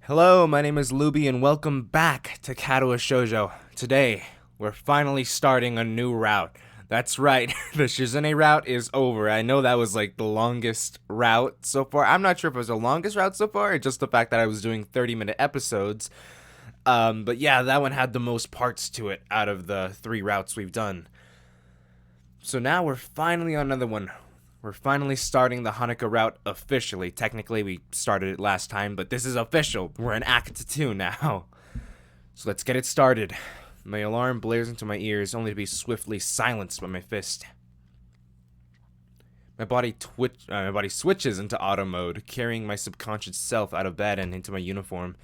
Hello, my name is Luby and welcome back to Katawa Shoujo. Today, we're finally starting a new route. That's right, the Shizune route is over. I know that was like the longest route so far. I'm not sure if it was the longest route so far or just the fact that I was doing 30-minute episodes. But yeah, that one had the most parts to it out of the 3 routes we've done. So now we're finally on another one. We're finally starting the Hanukkah route officially. Technically, we started it last time, but this is official. We're in Act 2 now. So let's get it started. My alarm blares into my ears, only to be swiftly silenced by my fist. My body switches into auto mode, carrying my subconscious self out of bed and into my uniform.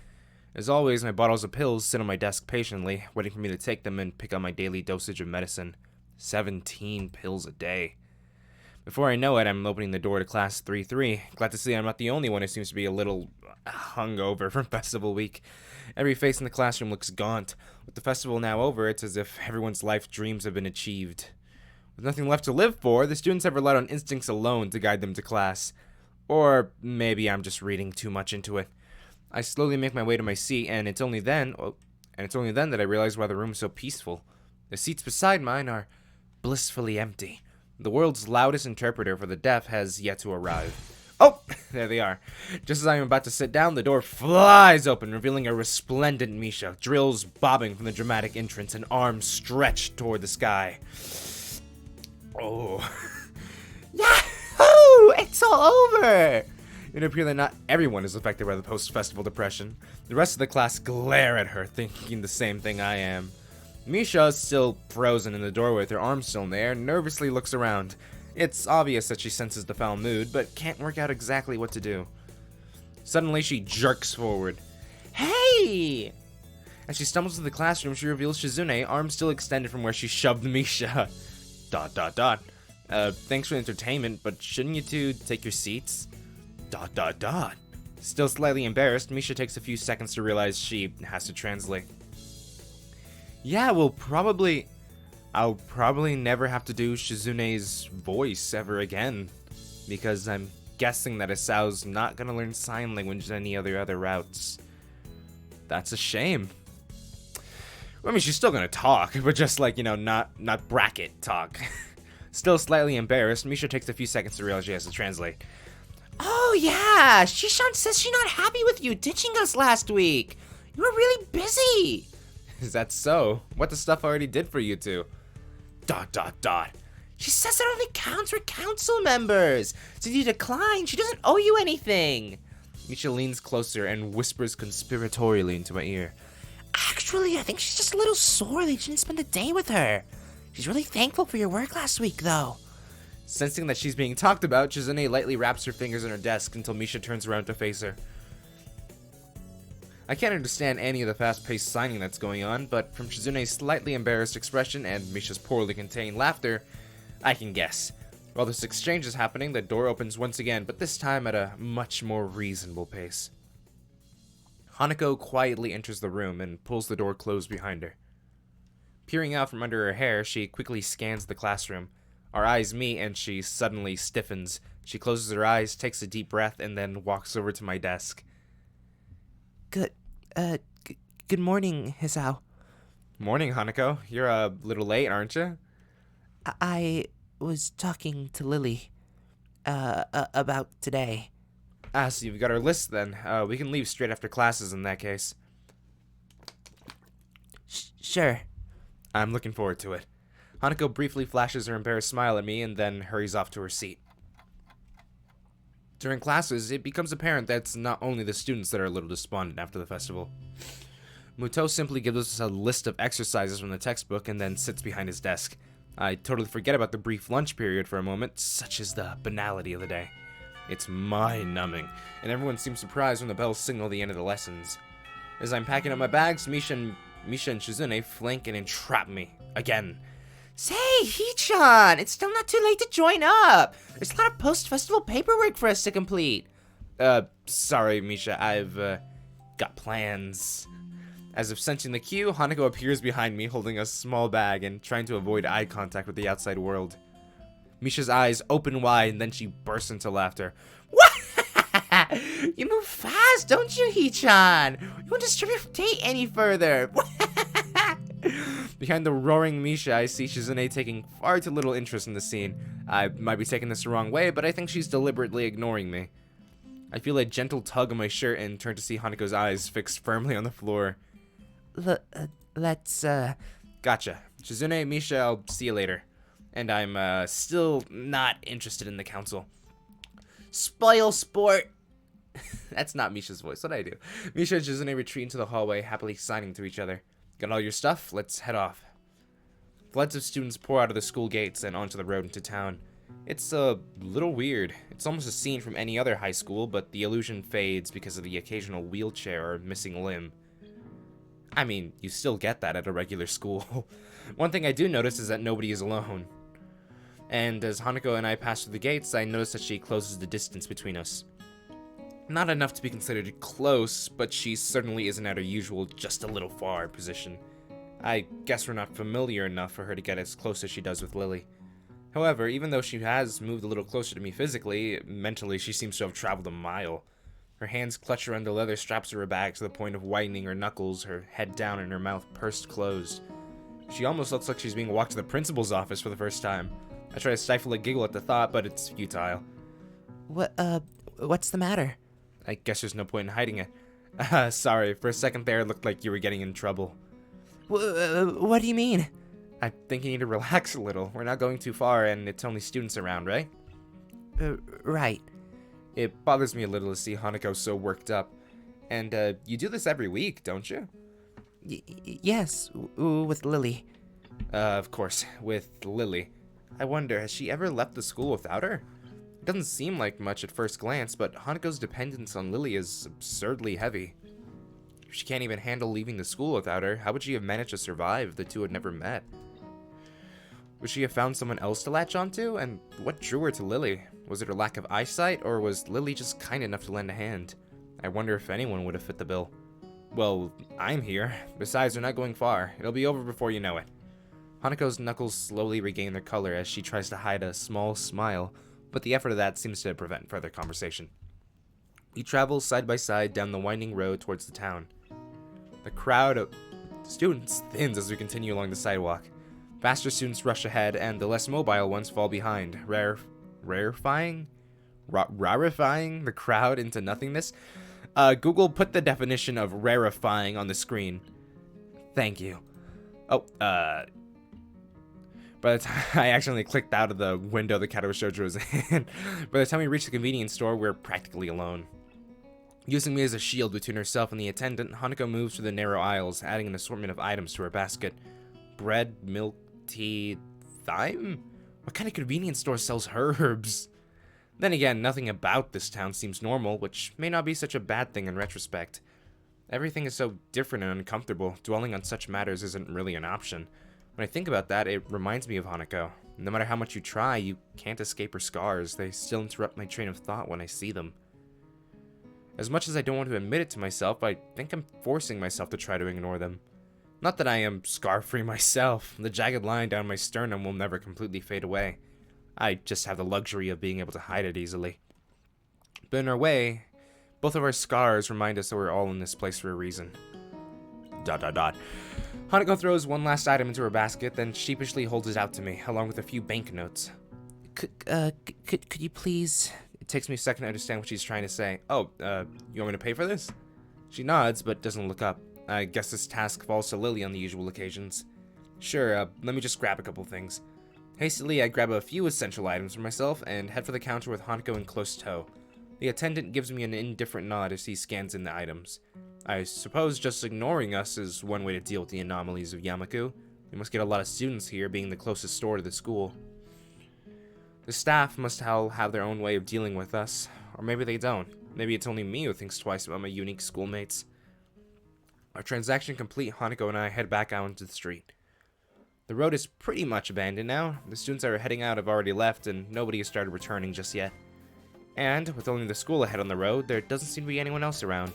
As always, my bottles of pills sit on my desk patiently, waiting for me to take them and pick up my daily dosage of medicine. 17 pills a day. Before I know it, I'm opening the door to class 3-3. Glad to see I'm not the only one who seems to be a little hungover from festival week. Every face in the classroom looks gaunt. With the festival now over, it's as if everyone's life dreams have been achieved. With nothing left to live for, the students have relied on instincts alone to guide them to class. Or maybe I'm just reading too much into it. I slowly make my way to my seat, and it's only then that I realize why the room's so peaceful. The seats beside mine are blissfully empty. The world's loudest interpreter for the deaf has yet to arrive. Oh, there they are. Just as I am about to sit down, the door flies open, revealing a resplendent Misha, drills bobbing from the dramatic entrance and arms stretched toward the sky. Oh. Yahoo! It's all over! It appears that not everyone is affected by the post-festival depression. The rest of the class glare at her, thinking the same thing I am. Misha is still frozen in the doorway with her arms still in the air, nervously looks around. It's obvious that she senses the foul mood, but can't work out exactly what to do. Suddenly, she jerks forward. Hey! As she stumbles into the classroom, she reveals Shizune, arms still extended from where she shoved Misha. ... Thanks for the entertainment, but shouldn't you two take your seats? ... Still slightly embarrassed, Misha takes a few seconds to realize she has to translate. Yeah, I'll probably never have to do Shizune's voice ever again, because I'm guessing that Asao's not gonna learn sign language any other routes. That's a shame. I mean, she's still gonna talk, but just like, not bracket talk. Still slightly embarrassed, Misha takes a few seconds to realize she has to translate. Oh yeah, Shishan says she's not happy with you ditching us last week. You were really busy. Is that so? What the stuff already did for you two? ... She says it only counts for council members. Since you declined, she doesn't owe you anything. Misha leans closer and whispers conspiratorially into my ear. Actually, I think she's just a little sore that you didn't spend the day with her. She's really thankful for your work last week, though. Sensing that she's being talked about, Shizune lightly wraps her fingers on her desk until Misha turns around to face her. I can't understand any of the fast-paced signing that's going on, but from Shizune's slightly embarrassed expression and Misha's poorly contained laughter, I can guess. While this exchange is happening, the door opens once again, but this time at a much more reasonable pace. Hanako quietly enters the room and pulls the door closed behind her. Peering out from under her hair, she quickly scans the classroom. Our eyes meet and she suddenly stiffens. She closes her eyes, takes a deep breath, and then walks over to my desk. Good morning, Hisao. Morning, Hanako. You're a little late, aren't you? I was talking to Lily, about today. Ah, so you've got our list then. We can leave straight after classes in that case. Sure. I'm looking forward to it. Hanako briefly flashes her embarrassed smile at me and then hurries off to her seat. During classes, it becomes apparent that it's not only the students that are a little despondent after the festival. Muto simply gives us a list of exercises from the textbook and then sits behind his desk. I totally forget about the brief lunch period for a moment, such is the banality of the day. It's mind-numbing, and everyone seems surprised when the bells signal the end of the lessons. As I'm packing up my bags, Misha and Shizune flank and entrap me. Again. Say, Hee-chan, it's still not too late to join up. There's a lot of post-festival paperwork for us to complete. Sorry, Misha, I've got plans. As if sensing the cue, Hanako appears behind me holding a small bag and trying to avoid eye contact with the outside world. Misha's eyes open wide and then she bursts into laughter. What? You move fast, don't you, Hee-chan? You won't disturb your date any further. Behind the roaring Misha, I see Shizune taking far too little interest in the scene. I might be taking this the wrong way, but I think she's deliberately ignoring me. I feel a gentle tug on my shirt and turn to see Hanako's eyes fixed firmly on the floor. Let's. Gotcha. Shizune, Misha, I'll see you later. And I'm still not interested in the council. Spoil sport! That's not Misha's voice. What'd I do? Misha and Shizune retreat into the hallway, happily signing to each other. Got all your stuff? Let's head off. Floods of students pour out of the school gates and onto the road into town. It's a little weird. It's almost a scene from any other high school, but the illusion fades because of the occasional wheelchair or missing limb. I mean, you still get that at a regular school. One thing I do notice is that nobody is alone. And as Hanako and I pass through the gates, I notice that she closes the distance between us. Not enough to be considered close, but she certainly isn't at her usual just a little far position. I guess we're not familiar enough for her to get as close as she does with Lily. However, even though she has moved a little closer to me physically, mentally she seems to have traveled a mile. Her hands clutch around the leather straps of her bag to the point of whitening her knuckles, her head down and her mouth pursed closed. She almost looks like she's being walked to the principal's office for the first time. I try to stifle a giggle at the thought, but it's futile. What's the matter? I guess there's no point in hiding it. Sorry, for a second there it looked like you were getting in trouble. What do you mean? I think you need to relax a little. We're not going too far, and it's only students around, right? Right. It bothers me a little to see Hanako so worked up. And, you do this every week, don't you? Yes, with Lily. Of course, with Lily. I wonder, has she ever left the school without her? It doesn't seem like much at first glance, but Hanako's dependence on Lily is absurdly heavy. If she can't even handle leaving the school without her, how would she have managed to survive if the two had never met? Would she have found someone else to latch onto? And what drew her to Lily? Was it her lack of eyesight, or was Lily just kind enough to lend a hand? I wonder if anyone would have fit the bill. Well, I'm here. Besides, we're not going far. It'll be over before you know it. Hanako's knuckles slowly regain their color as she tries to hide a small smile, but the effort of that seems to prevent further conversation. We travel side by side down the winding road towards the town. The crowd of students thins as we continue along the sidewalk. Faster students rush ahead, and the less mobile ones fall behind, rarefying the crowd into nothingness. Google put the definition of rarefying on the screen. Thank you. Oh, by the time I accidentally clicked out of the window the Katawa Shoujo was in, by the time we reach the convenience store, we're practically alone. Using me as a shield between herself and the attendant, Hanako moves through the narrow aisles, adding an assortment of items to her basket. Bread, milk, tea, thyme? What kind of convenience store sells herbs? Then again, nothing about this town seems normal, which may not be such a bad thing in retrospect. Everything is so different and uncomfortable, dwelling on such matters isn't really an option. When I think about that, it reminds me of Hanako. No matter how much you try, you can't escape her scars. They still interrupt my train of thought when I see them. As much as I don't want to admit it to myself, I think I'm forcing myself to try to ignore them. Not that I am scar-free myself. The jagged line down my sternum will never completely fade away. I just have the luxury of being able to hide it easily. But in our way, both of our scars remind us that we're all in this place for a reason. ... Hanako throws one last item into her basket, then sheepishly holds it out to me, along with a few banknotes. Could you please... It takes me a second to understand what she's trying to say. Oh, you want me to pay for this? She nods, but doesn't look up. I guess this task falls to Lily on the usual occasions. Sure, let me just grab a couple things. Hastily, I grab a few essential items for myself and head for the counter with Hanako in close tow. The attendant gives me an indifferent nod as he scans in the items. I suppose just ignoring us is one way to deal with the anomalies of Yamaku. We must get a lot of students here, being the closest store to the school. The staff must all have their own way of dealing with us, or maybe they don't. Maybe it's only me who thinks twice about my unique schoolmates. Our transaction complete, Hanako and I head back out into the street. The road is pretty much abandoned now. The students that are heading out have already left, and nobody has started returning just yet. And, with only the school ahead on the road, there doesn't seem to be anyone else around.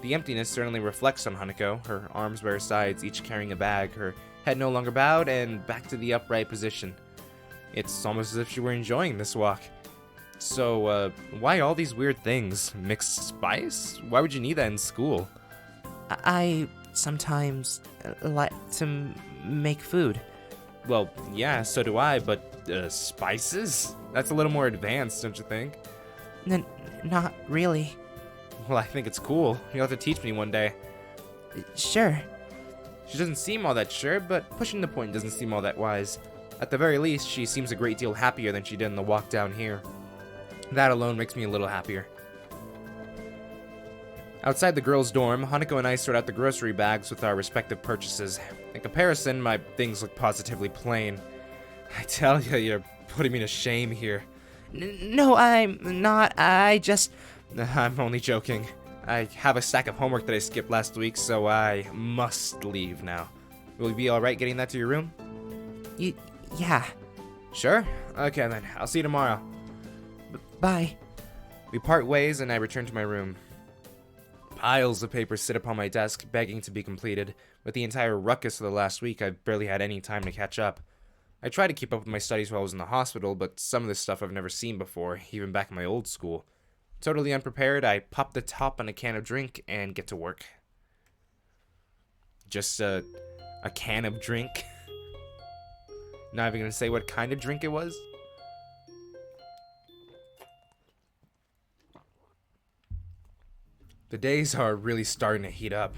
The emptiness certainly reflects on Hanako, her arms by her sides, each carrying a bag, her head no longer bowed, and back to the upright position. It's almost as if she were enjoying this walk. So, why all these weird things? Mixed spice? Why would you need that in school? I sometimes like to make food. Well, yeah, so do I, but, spices? That's a little more advanced, don't you think? Not really. Well, I think it's cool. You'll have to teach me one day. Sure. She doesn't seem all that sure, but pushing the point doesn't seem all that wise. At the very least, she seems a great deal happier than she did in the walk down here. That alone makes me a little happier. Outside the girls' dorm, Hanako and I sort out the grocery bags with our respective purchases. In comparison, my things look positively plain. I tell you, you're putting me to shame here. No, I'm not. I'm only joking. I have a stack of homework that I skipped last week, so I must leave now. Will you be alright getting that to your room? Yeah. Sure? Okay then, I'll see you tomorrow. Bye. We part ways and I return to my room. Piles of papers sit upon my desk, begging to be completed. With the entire ruckus of the last week, I've barely had any time to catch up. I tried to keep up with my studies while I was in the hospital, but some of this stuff I've never seen before, even back in my old school. Totally unprepared, I pop the top on a can of drink and get to work. Just a can of drink. Not even gonna say what kind of drink it was. The days are really starting to heat up.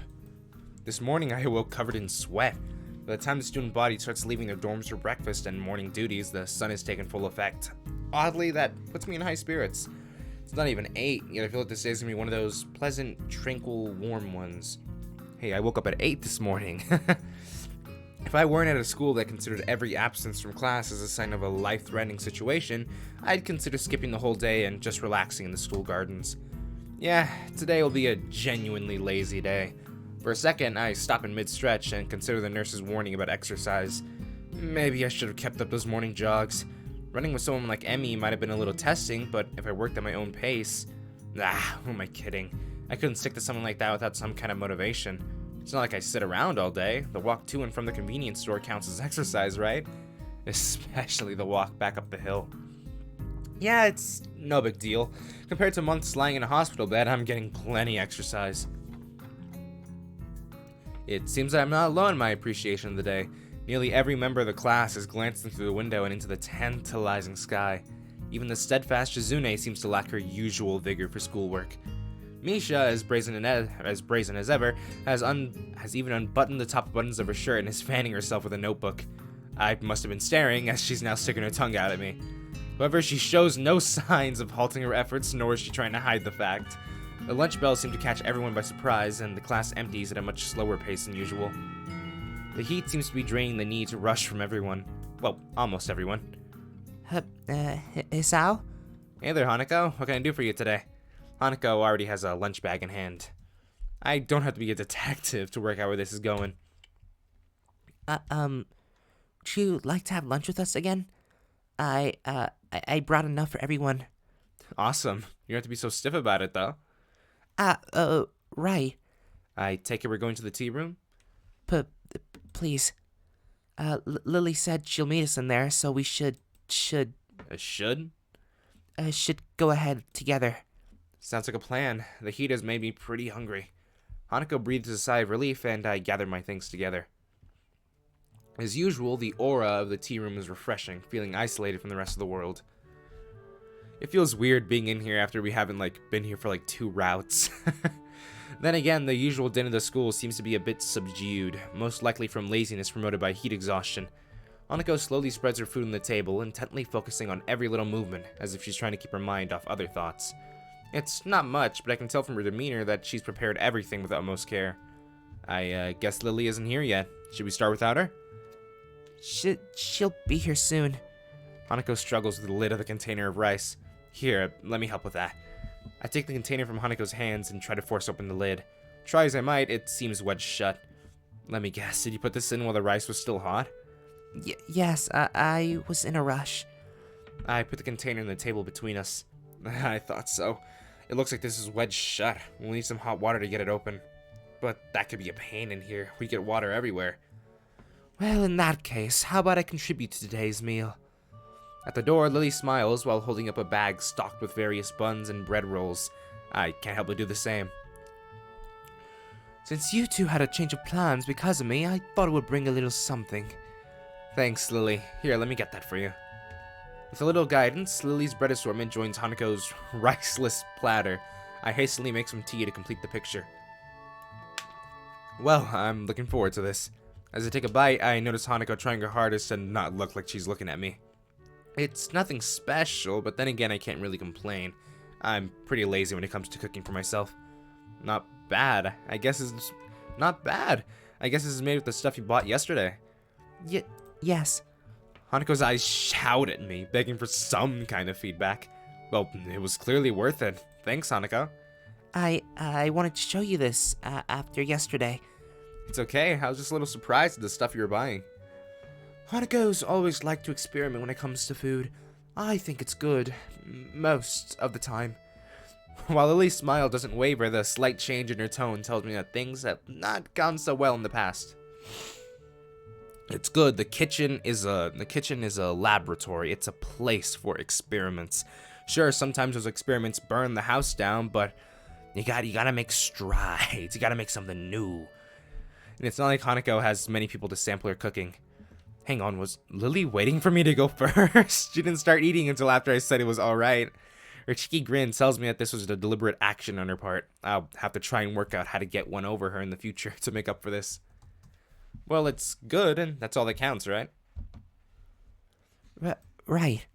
This morning I awoke covered in sweat. By the time the student body starts leaving their dorms for breakfast and morning duties, the sun has taken full effect. Oddly, that puts me in high spirits. It's not even 8, yet I feel like this day is gonna be one of those pleasant, tranquil, warm ones. Hey, I woke up at 8 this morning. If I weren't at a school that considered every absence from class as a sign of a life-threatening situation, I'd consider skipping the whole day and just relaxing in the school gardens. Yeah, today will be a genuinely lazy day. For a second, I stop in mid-stretch and consider the nurse's warning about exercise. Maybe I should have kept up those morning jogs. Running with someone like Emmy might have been a little testing, but if I worked at my own pace... who am I kidding? I couldn't stick to something like that without some kind of motivation. It's not like I sit around all day. The walk to and from the convenience store counts as exercise, right? Especially the walk back up the hill. Yeah, it's no big deal. Compared to months lying in a hospital bed, I'm getting plenty exercise. It seems that I'm not alone in my appreciation of the day. Nearly every member of the class is glancing through the window and into the tantalizing sky. Even the steadfast Shizune seems to lack her usual vigor for schoolwork. Misha, as brazen as ever, has even unbuttoned the top buttons of her shirt and is fanning herself with a notebook. I must have been staring, as she's now sticking her tongue out at me. However, she shows no signs of halting her efforts, nor is she trying to hide the fact. The lunch bells seem to catch everyone by surprise, and the class empties at a much slower pace than usual. The heat seems to be draining the need to rush from everyone. Well, almost everyone. Isao? Hey there, Hanako. What can I do for you today? Hanako already has a lunch bag in hand. I don't have to be a detective to work out where this is going. Would you like to have lunch with us again? I brought enough for everyone. Awesome. You don't have to be so stiff about it, though. Right. I take it we're going to the tea room? Please. Lily said she'll meet us in there, so we should Should? should go ahead together. Sounds like a plan. The heat has made me pretty hungry. Hanako breathes a sigh of relief, and I gather my things together. As usual, the aura of the tea room is refreshing, feeling isolated from the rest of the world. It feels weird being in here after we haven't, been here for, 2 routes. Then again, the usual din of the school seems to be a bit subdued, most likely from laziness promoted by heat exhaustion. Hanako slowly spreads her food on the table, intently focusing on every little movement, as if she's trying to keep her mind off other thoughts. It's not much, but I can tell from her demeanor that she's prepared everything with utmost care. I guess Lily isn't here yet. Should we start without her? She'll be here soon. Hanako struggles with the lid of the container of rice. Here, let me help with that. I take the container from Hanako's hands and try to force open the lid. Try as I might, it seems wedged shut. Let me guess, did you put this in while the rice was still hot? Yes, I was in a rush. I put the container on the table between us. I thought so. It looks like this is wedged shut. We'll need some hot water to get it open. But that could be a pain in here. We get water everywhere. Well, in that case, how about I contribute to today's meal? At the door, Lily smiles while holding up a bag stocked with various buns and bread rolls. I can't help but do the same. Since you two had a change of plans because of me, I thought it would bring a little something. Thanks, Lily. Here, let me get that for you. With a little guidance, Lily's bread assortment joins Hanako's riceless platter. I hastily make some tea to complete the picture. Well, I'm looking forward to this. As I take a bite, I notice Hanako trying her hardest to not look like she's looking at me. It's nothing special, but then again, I can't really complain. I'm pretty lazy when it comes to cooking for myself. Not bad. I guess it's not bad. I guess this is made with the stuff you bought yesterday. Yes. Hanako's eyes shout at me, begging for some kind of feedback. Well, it was clearly worth it. Thanks, Hanako. I wanted to show you this after yesterday. It's okay. I was just a little surprised at the stuff you were buying. Hanako's always liked to experiment when it comes to food. I think it's good. Most of the time. While Lily's smile doesn't waver, the slight change in her tone tells me that things have not gone so well in the past. It's good. The kitchen is a laboratory. It's a place for experiments. Sure, sometimes those experiments burn the house down, but you gotta make strides. You gotta make something new. And it's not like Hanako has many people to sample her cooking. Hang on, was Lily waiting for me to go first? She didn't start eating until after I said it was alright. Her cheeky grin tells me that this was a deliberate action on her part. I'll have to try and work out how to get one over her in the future to make up for this. Well, it's good, and that's all that counts, right? Right.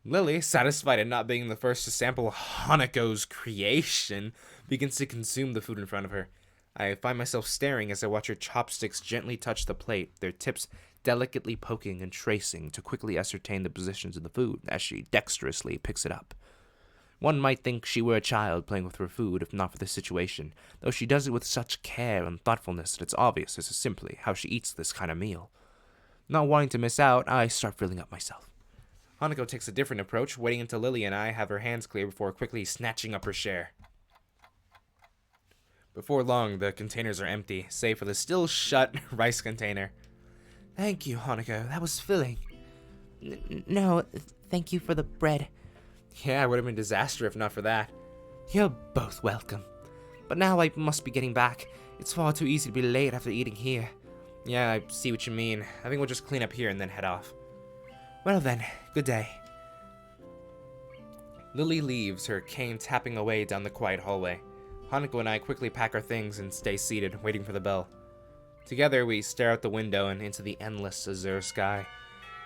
Lily, satisfied at not being the first to sample Hanako's creation, begins to consume the food in front of her. I find myself staring as I watch her chopsticks gently touch the plate, their tips delicately poking and tracing to quickly ascertain the positions of the food as she dexterously picks it up. One might think she were a child playing with her food if not for the situation, though she does it with such care and thoughtfulness that it's obvious this is simply how she eats this kind of meal. Not wanting to miss out, I start filling up myself. Hanako takes a different approach, waiting until Lily and I have our hands clear before quickly snatching up her share. Before long, the containers are empty, save for the still shut rice container. Thank you, Hanako. That was filling. No, thank you for the bread. Yeah, it would have been a disaster if not for that. You're both welcome. But now I must be getting back. It's far too easy to be late after eating here. Yeah, I see what you mean. I think we'll just clean up here and then head off. Well then, good day. Lily leaves, her cane tapping away down the quiet hallway. Hanako and I quickly pack our things and stay seated, waiting for the bell. Together, we stare out the window and into the endless azure sky.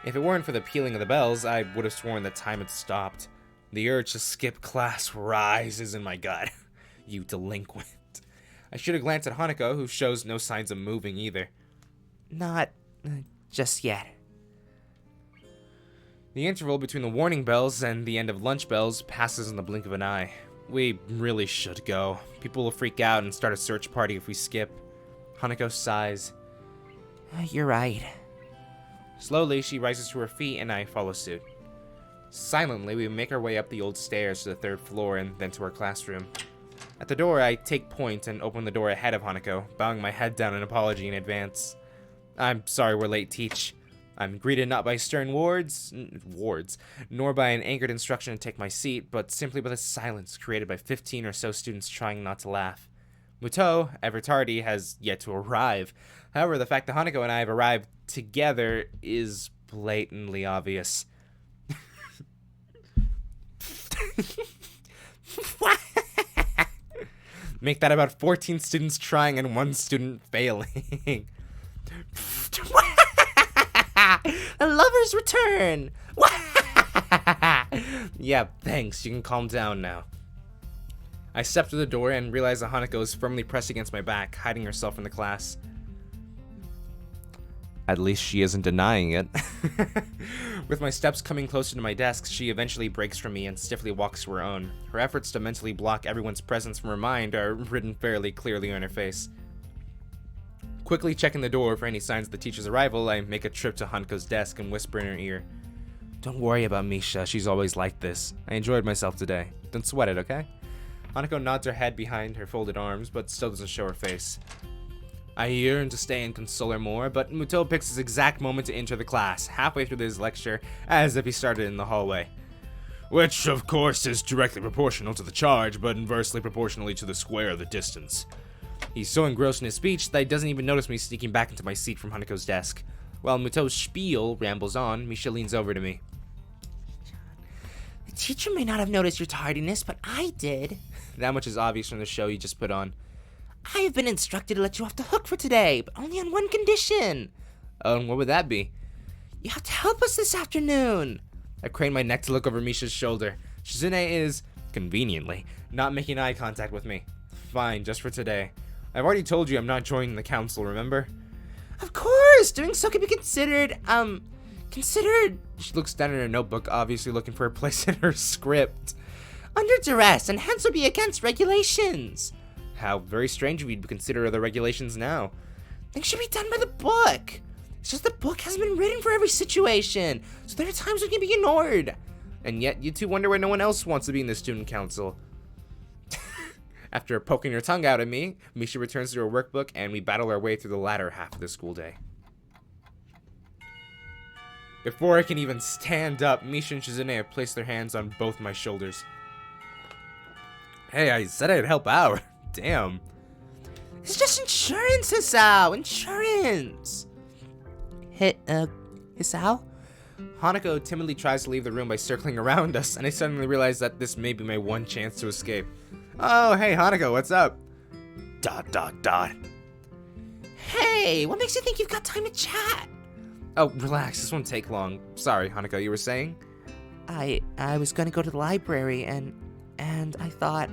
If it weren't for the pealing of the bells, I would have sworn that time had stopped. The urge to skip class rises in my gut. You delinquent. I shoot a glance at Hanako, who shows no signs of moving either. Not just yet. The interval between the warning bells and the end of lunch bells passes in the blink of an eye. We really should go. People will freak out and start a search party if we skip. Hanako sighs. You're right. Slowly, she rises to her feet and I follow suit. Silently, we make our way up the old stairs to the 3rd floor and then to our classroom. At the door, I take point and open the door ahead of Hanako, bowing my head down in apology in advance. I'm sorry we're late, Teach. I'm greeted not by stern wards, nor by an angered instruction to take my seat, but simply by the silence created by 15 or so students trying not to laugh. Muto, ever tardy, has yet to arrive. However, the fact that Hanako and I have arrived together is blatantly obvious. Make that about 14 students trying and 1 student failing. A lover's return! Yeah, thanks. You can calm down now. I step through the door and realize that Hanako is firmly pressed against my back, hiding herself from the class. At least she isn't denying it. With my steps coming closer to my desk, she eventually breaks from me and stiffly walks to her own. Her efforts to mentally block everyone's presence from her mind are written fairly clearly on her face. Quickly checking the door for any signs of the teacher's arrival, I make a trip to Hanako's desk and whisper in her ear. Don't worry about Misha, she's always like this. I enjoyed myself today. Don't sweat it, okay? Hanako nods her head behind her folded arms, but still doesn't show her face. I yearn to stay and console her more, but Muto picks his exact moment to enter the class, halfway through his lecture, as if he started in the hallway. Which, of course, is directly proportional to the charge, but inversely proportionally to the square of the distance. He's so engrossed in his speech that he doesn't even notice me sneaking back into my seat from Haneko's desk. While Muto's spiel rambles on, Misha leans over to me. The teacher may not have noticed your tardiness, but I did. That much is obvious from the show you just put on. I have been instructed to let you off the hook for today, but only on one condition. Oh, and what would that be? You have to help us this afternoon. I crane my neck to look over Misha's shoulder. Shizune is, conveniently, not making eye contact with me. Fine, just for today. I've already told you I'm not joining the council, remember? Of course! Doing so could be considered. She looks down at her notebook, obviously looking for a place in her script. Under duress, and hence would be against regulations. How very strange of you to consider other regulations now. Things should be done by the book. It's just the book hasn't been written for every situation, so there are times when it can be ignored. And yet, you two wonder why no one else wants to be in the student council. After poking her tongue out at me, Misha returns to her workbook, and we battle our way through the latter half of the school day. Before I can even stand up, Misha and Shizune have placed their hands on both my shoulders. Hey, I said I'd help out. Damn. It's just insurance, Hisao. Insurance. Hisao? Hanako timidly tries to leave the room by circling around us, and I suddenly realize that this may be my one chance to escape. Oh, hey, Hanako, what's up? ... Hey, what makes you think you've got time to chat? Oh, relax, this won't take long. Sorry, Hanako, you were saying? I was gonna go to the library, and I thought...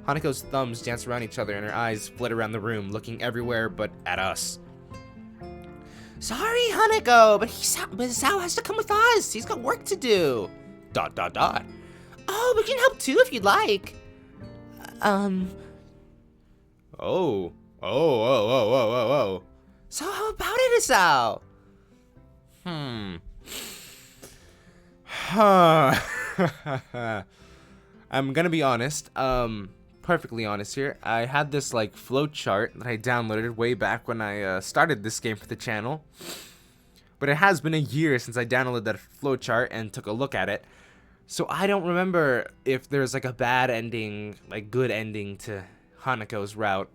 Hanako's thumbs dance around each other and her eyes flit around the room, looking everywhere but at us. Sorry, Hanako, but Hisao has to come with us. He's got work to do. ... Oh, we can help too if you'd like. Oh. So how about it, Hisao? I'm gonna be honest, perfectly honest here. I had this like flowchart that I downloaded way back when I started this game for the channel. But it has been a year since I downloaded that flowchart and took a look at it. So I don't remember if there's like a bad ending, like good ending to Hanako's route.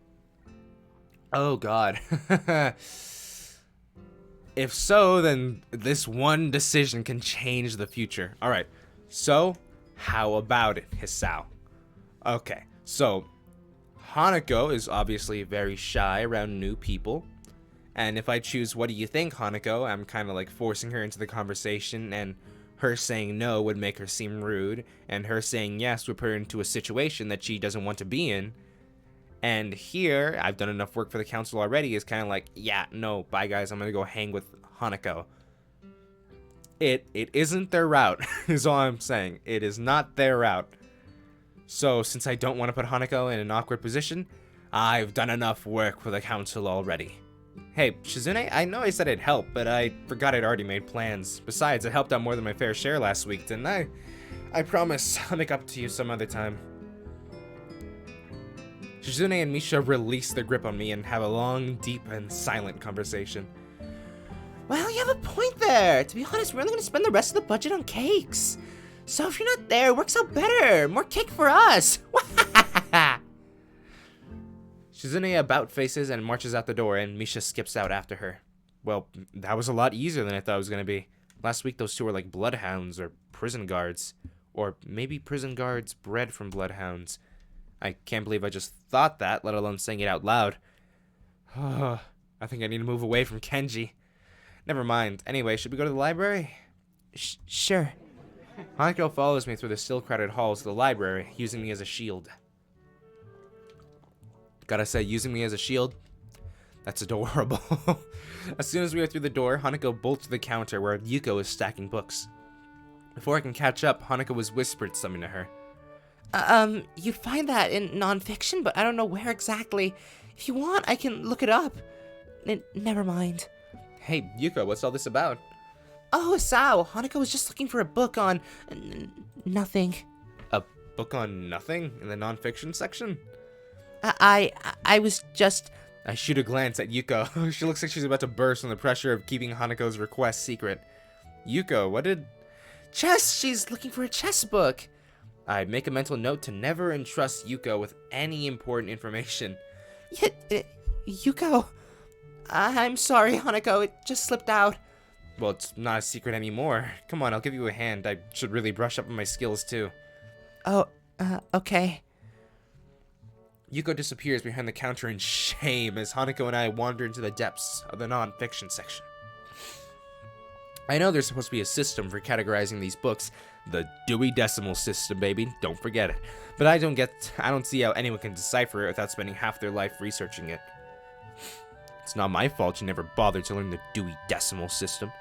Oh god. If so, then this one decision can change the future. Alright, so how about it, Hisao? Okay, so Hanako is obviously very shy around new people. And if I choose what do you think, Hanako, I'm kind of like forcing her into the conversation, and her saying no would make her seem rude, and her saying yes would put her into a situation that she doesn't want to be in. And here, I've done enough work for the council already, is kind of like, yeah, no, bye guys, I'm gonna go hang with Hanako. It isn't their route, is all I'm saying. It is not their route. So, since I don't want to put Hanako in an awkward position, I've done enough work for the council already. Hey, Shizune, I know I said I'd help, but I forgot I'd already made plans. Besides, I helped out more than my fair share last week, didn't I? I promise I'll make up to you some other time. Shizune and Misha release their grip on me and have a long, deep, and silent conversation. Well, you have a point there. To be honest, we're only going to spend the rest of the budget on cakes. So if you're not there, it works out better. More cake for us. Shizune about faces and marches out the door, and Misha skips out after her. Well, that was a lot easier than I thought it was going to be. Last week, those two were like bloodhounds or prison guards. Or maybe prison guards bred from bloodhounds. I can't believe I just thought that, let alone saying it out loud. I think I need to move away from Kenji. Never mind. Anyway, should we go to the library? Sure. Hanako follows me through the still crowded halls to the library, using me as a shield. Gotta say, using me as a shield? That's adorable. As soon as we are through the door, Hanako bolts to the counter where Yuko is stacking books. Before I can catch up, Hanako was whispered something to her. You'd find that in nonfiction, but I don't know where exactly. If you want, I can look it up. Never mind. Hey, Yuko, what's all this about? Oh, Hisao, Hanako was just looking for a book on... nothing. A book on nothing? In the nonfiction section? I was just... I shoot a glance at Yuko. She looks like she's about to burst from the pressure of keeping Hanako's request secret. Yuko, what did... Chess! She's looking for a chess book. I make a mental note to never entrust Yuko with any important information. Yuko... I'm sorry, Hanako. It just slipped out. Well, it's not a secret anymore. Come on, I'll give you a hand. I should really brush up on my skills, too. Oh, okay. Yuko disappears behind the counter in shame as Hanako and I wander into the depths of the non-fiction section. I know there's supposed to be a system for categorizing these books. The Dewey Decimal System, baby. Don't forget it. But I don't see how anyone can decipher it without spending half their life researching it. It's not my fault you never bothered to learn the Dewey Decimal System.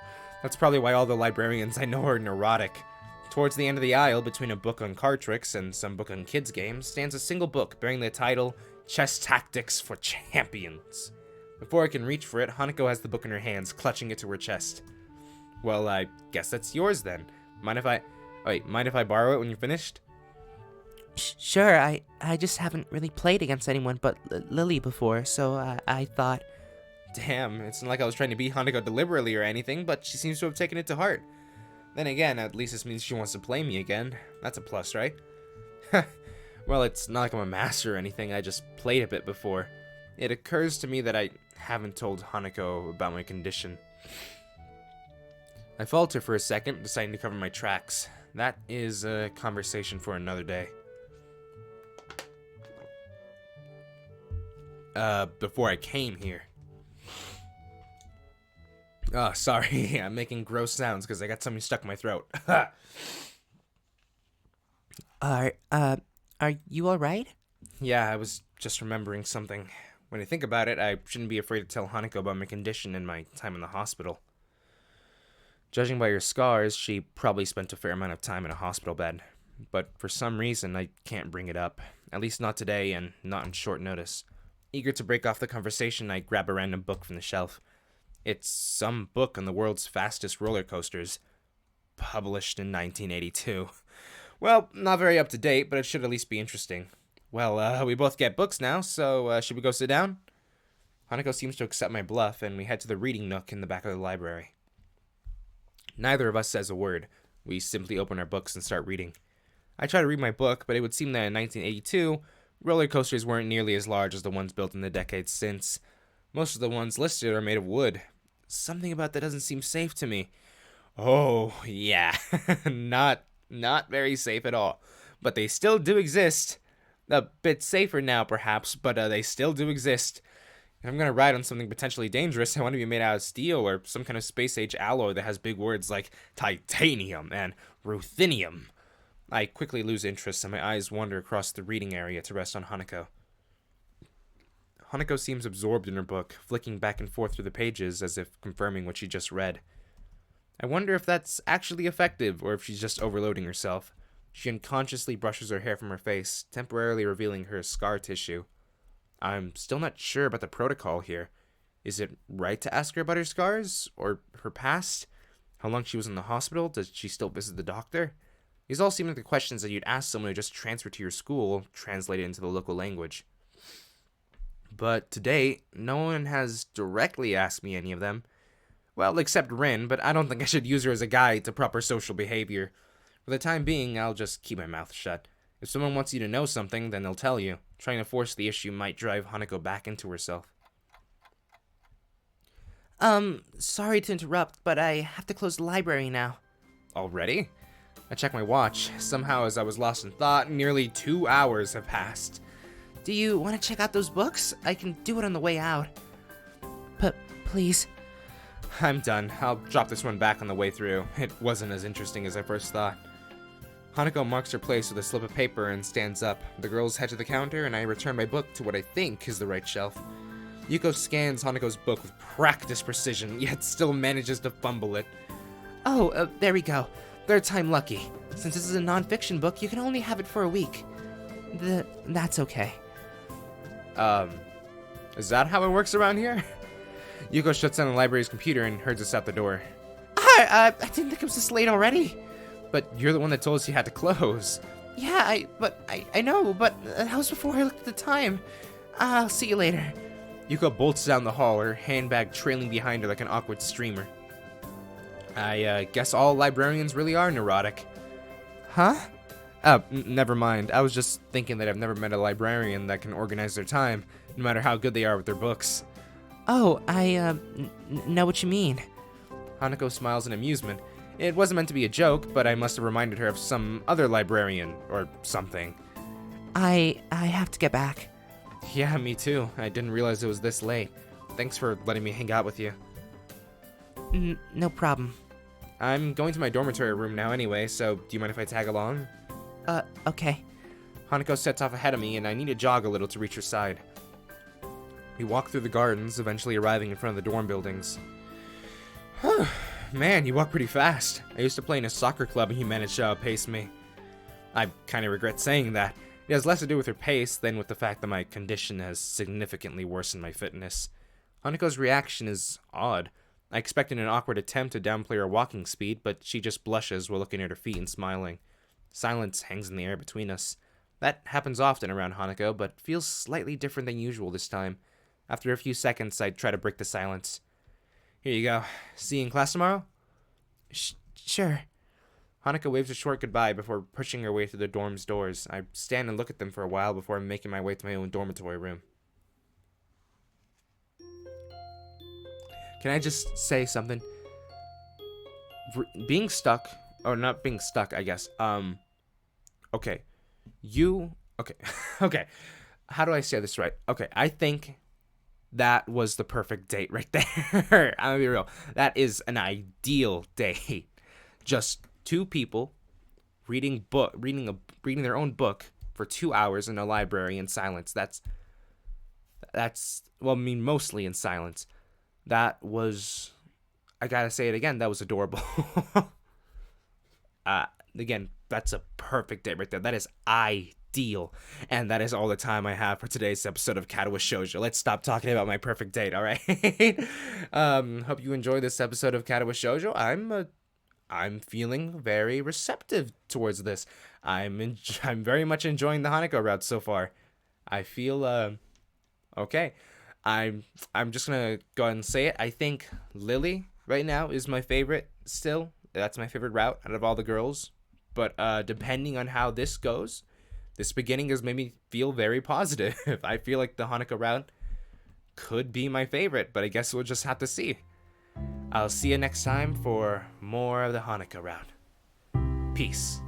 That's probably why all the librarians I know are neurotic. Towards the end of the aisle, between a book on card tricks and some book on kids' games, stands a single book bearing the title, Chess Tactics for Champions. Before I can reach for it, Hanako has the book in her hands, clutching it to her chest. Well, I guess that's yours then. Mind if I borrow it when you're finished? Sure, I just haven't really played against anyone but Lily before, so I thought... Damn, it's not like I was trying to beat Hanako deliberately or anything, but she seems to have taken it to heart. Then again, at least this means she wants to play me again. That's a plus, right? Well, it's not like I'm a master or anything, I just played a bit before. It occurs to me that I haven't told Hanako about my condition. I falter for a second, deciding to cover my tracks. That is a conversation for another day. Before I came here. Oh, sorry, I'm making gross sounds because I got something stuck in my throat. Are you alright? Yeah, I was just remembering something. When I think about it, I shouldn't be afraid to tell Hanako about my condition and my time in the hospital. Judging by her scars, she probably spent a fair amount of time in a hospital bed. But for some reason, I can't bring it up. At least not today, and not on short notice. Eager to break off the conversation, I grab a random book from the shelf. It's some book on the world's fastest roller coasters. Published in 1982. Well, not very up to date, but it should at least be interesting. Well, we both get books now, so should we go sit down? Hanako seems to accept my bluff, and we head to the reading nook in the back of the library. Neither of us says a word. We simply open our books and start reading. I try to read my book, but it would seem that in 1982, roller coasters weren't nearly as large as the ones built in the decades since. Most of the ones listed are made of wood. Something about that doesn't seem safe to me. Oh, yeah. Not very safe at all. But they still do exist. A bit safer now, perhaps, but they still do exist. If I'm going to ride on something potentially dangerous, I want to be made out of steel or some kind of space-age alloy that has big words like titanium and ruthenium. I quickly lose interest and my eyes wander across the reading area to rest on Hanako. Hanako seems absorbed in her book, flicking back and forth through the pages as if confirming what she just read. I wonder if that's actually effective or if she's just overloading herself. She unconsciously brushes her hair from her face, temporarily revealing her scar tissue. I'm still not sure about the protocol here. Is it right to ask her about her scars? Or her past? How long she was in the hospital? Does she still visit the doctor? These all seem like the questions that you'd ask someone who just transferred to your school, translated into the local language. But to date, no one has directly asked me any of them. Well, except Rin, but I don't think I should use her as a guide to proper social behavior. For the time being, I'll just keep my mouth shut. If someone wants you to know something, then they'll tell you. Trying to force the issue might drive Hanako back into herself. Sorry to interrupt, but I have to close the library now. Already? I check my watch. Somehow, as I was lost in thought, nearly 2 hours have passed. Do you want to check out those books? I can do it on the way out. But please. I'm done. I'll drop this one back on the way through. It wasn't as interesting as I first thought. Hanako marks her place with a slip of paper and stands up. The girls head to the counter, and I return my book to what I think is the right shelf. Yuko scans Hanako's book with practiced precision, yet still manages to fumble it. Oh, there we go. Third time lucky. Since this is a non-fiction book, you can only have it for a week. That's okay. Is that how it works around here? Yuko shuts down the library's computer and herds us out the door. I didn't think it was this late already. But you're the one that told us you had to close. Yeah, I know, but that was before I looked at the time. I'll see you later. Yuko bolts down the hall, her handbag trailing behind her like an awkward streamer. I guess all librarians really are neurotic. Huh? Never mind. I was just thinking that I've never met a librarian that can organize their time, no matter how good they are with their books. Oh, I know what you mean. Hanako smiles in amusement. It wasn't meant to be a joke, but I must have reminded her of some other librarian, or something. I have to get back. Yeah, me too. I didn't realize it was this late. Thanks for letting me hang out with you. No problem. I'm going to my dormitory room now anyway, so do you mind if I tag along? Okay. Hanako sets off ahead of me, and I need to jog a little to reach her side. We walk through the gardens, eventually arriving in front of the dorm buildings. Man, you walk pretty fast. I used to play in a soccer club and you managed to outpace me. I kind of regret saying that. It has less to do with her pace than with the fact that my condition has significantly worsened my fitness. Hanako's reaction is odd. I expected an awkward attempt to downplay her walking speed, but she just blushes while looking at her feet and smiling. Silence hangs in the air between us. That happens often around Hanako, but feels slightly different than usual this time. After a few seconds, I try to break the silence. Here you go. See you in class tomorrow? Sure. Hanako waves a short goodbye before pushing her way through the dorm's doors. I stand and look at them for a while before making my way to my own dormitory room. Can I just say something? Being stuck, or not being stuck, I guess. Okay. Okay. Okay. How do I say this right? Okay, I think that was the perfect date right there. I'm gonna be real. That is an ideal date. Just two people reading their own book for 2 hours in a library in silence. That's well, I mean, mostly in silence. That was, I gotta say it again, that was adorable. Again, that's a perfect date right there. That is ideal. And that is all the time I have for today's episode of Katawa Shoujo. Let's stop talking about my perfect date, alright? Hope you enjoy this episode of Katawa Shoujo. I'm feeling very receptive towards this. I'm very much enjoying the Hanako route so far. I feel, okay. I'm just gonna go ahead and say it. I think Lily right now is my favorite still. That's my favorite route out of all the girls. But depending on how this goes, this beginning has made me feel very positive. I feel like the Hanako route could be my favorite, but I guess we'll just have to see. I'll see you next time for more of the Hanako route. Peace.